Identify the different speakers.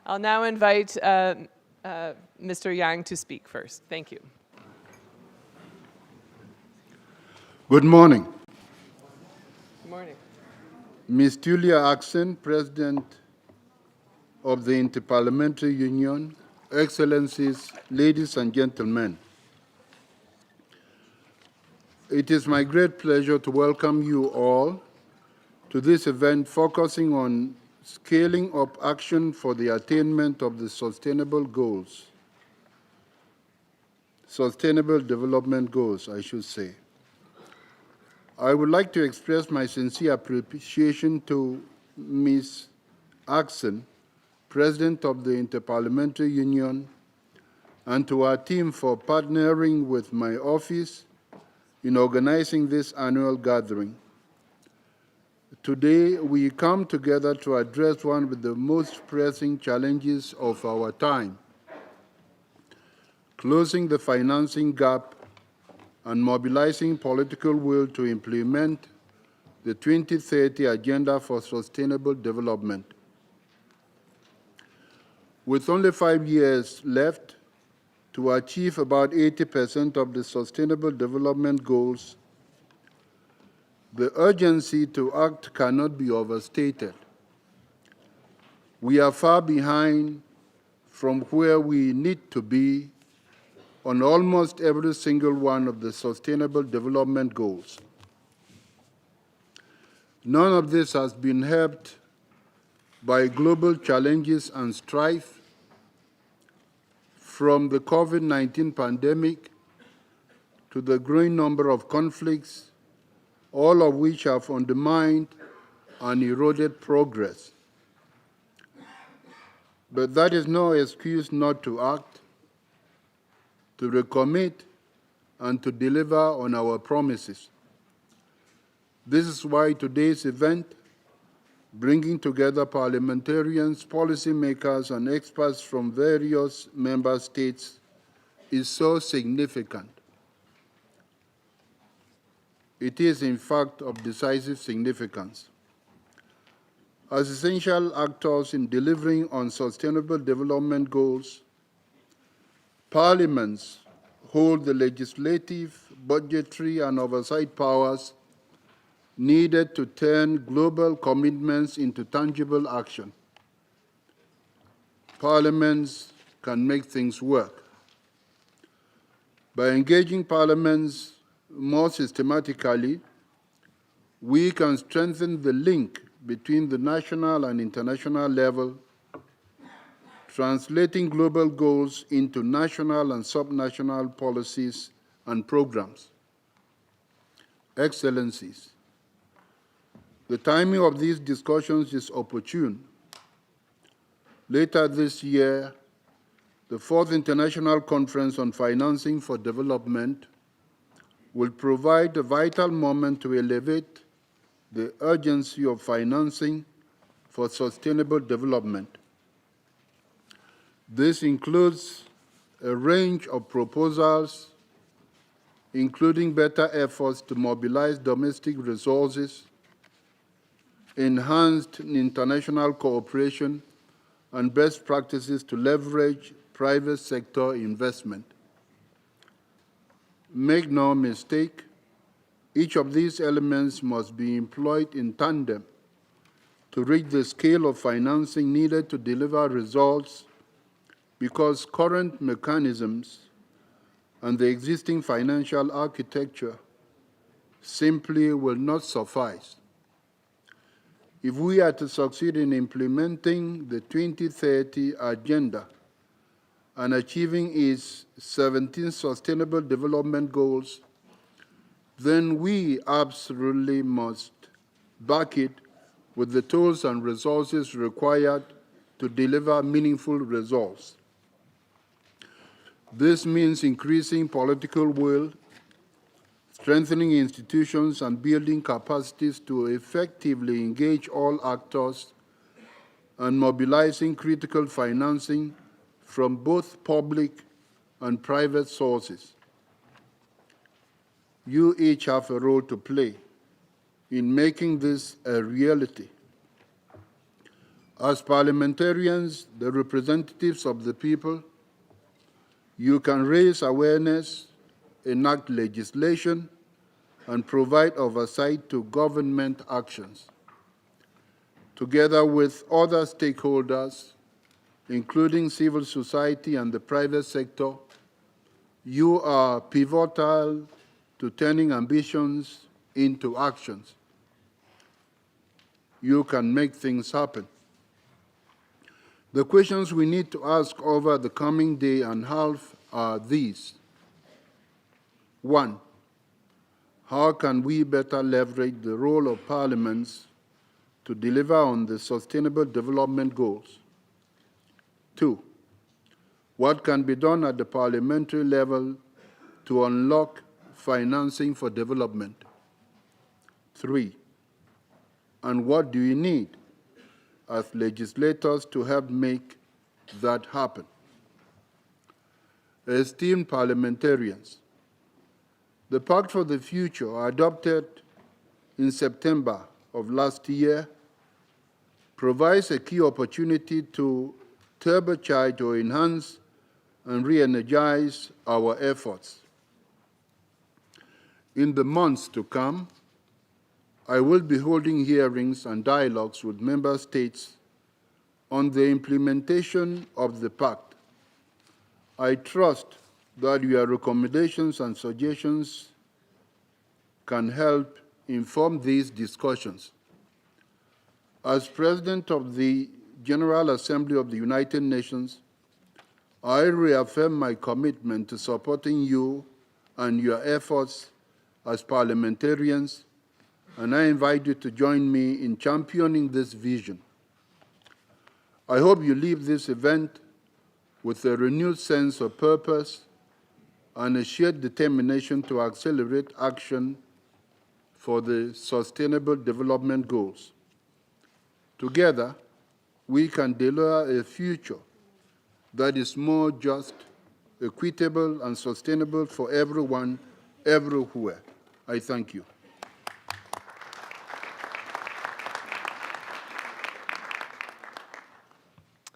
Speaker 1: I'll now invite Mr. Yang to speak first. Thank you.
Speaker 2: Good morning.
Speaker 1: Good morning.
Speaker 2: Ms. Tulia Axen, President of the Inter-Parliamentary Union, Excellencies, ladies and gentlemen. It is my great pleasure to welcome you all to this event focusing on scaling up action for the attainment of the Sustainable Development Goals, I should say. I would like to express my sincere appreciation to Ms. Axen, President of the Inter-Parliamentary Union, and to our team for partnering with my office in organizing this annual gathering. Today, we come together to address one of the most pressing challenges of our time: closing the financing gap and mobilizing political will to implement the 2030 Agenda for Sustainable Development. With only 5 years left to achieve about 80% of the Sustainable Development Goals, the urgency to act cannot be overstated. We are far behind from where we need to be on almost every single one of the Sustainable Development Goals. None of this has been helped by global challenges and strife, from the COVID-19 pandemic to the growing number of conflicts, all of which have undermined and eroded progress. But that is no excuse not to act, to recommit, and to deliver on our promises. This is why today's event, bringing together parliamentarians, policymakers, and experts from various member states, is so significant. It is, in fact, of decisive significance. As essential actors in delivering on Sustainable Development Goals, parliaments hold the legislative, budgetary, and oversight powers needed to turn global commitments into tangible action. Parliaments can make things work. By engaging parliaments more systematically, we can strengthen the link between the national and international level, translating global goals into national and subnational policies and programs. Excellencies, the timing of these discussions is opportune. Later this year, the 4th International Conference on Financing for Development will provide a vital moment to elevate the urgency of financing for sustainable development. This includes a range of proposals, including better efforts to mobilize domestic resources, enhanced international cooperation, and best practices to leverage private sector investment. Make no mistake, each of these elements must be employed in tandem to reach the scale of financing needed to deliver results, because current mechanisms and the existing financial architecture simply will not suffice. If we are to succeed in implementing the 2030 Agenda and achieving its 17 Sustainable Development Goals, then we absolutely must back it with the tools and resources required to deliver meaningful results. This means increasing political will, strengthening institutions, and building capacities to effectively engage all actors, and mobilizing critical financing from both public and private sources. You each have a role to play in making this a reality. As parliamentarians, the representatives of the people, you can raise awareness, enact legislation, and provide oversight to government actions. Together with other stakeholders, including civil society and the private sector, you are pivotal to turning ambitions into actions. You can make things happen. The questions we need to ask over the coming day and a half are these. 1. How can we better leverage the role of parliaments to deliver on the Sustainable Development Goals? 2. What can be done at the parliamentary level to unlock financing for development? 3. And what do you need as legislators to help make that happen? Esteemed parliamentarians, the Pact for the Future, adopted in September of last year, provides a key opportunity to turbocharge or enhance and re-energize our efforts. In the months to come, I will be holding hearings and dialogues with member states on the implementation of the Pact. I trust that your recommendations and suggestions can help inform these discussions. As President of the General Assembly of the United Nations, I reaffirm my commitment to supporting you and your efforts as parliamentarians, and I invite you to join me in championing this vision. I hope you leave this event with a renewed sense of purpose and a shared determination to accelerate action for the Sustainable Development Goals. Together, we can deliver a future that is more just, equitable, and sustainable for everyone, everywhere. I thank you.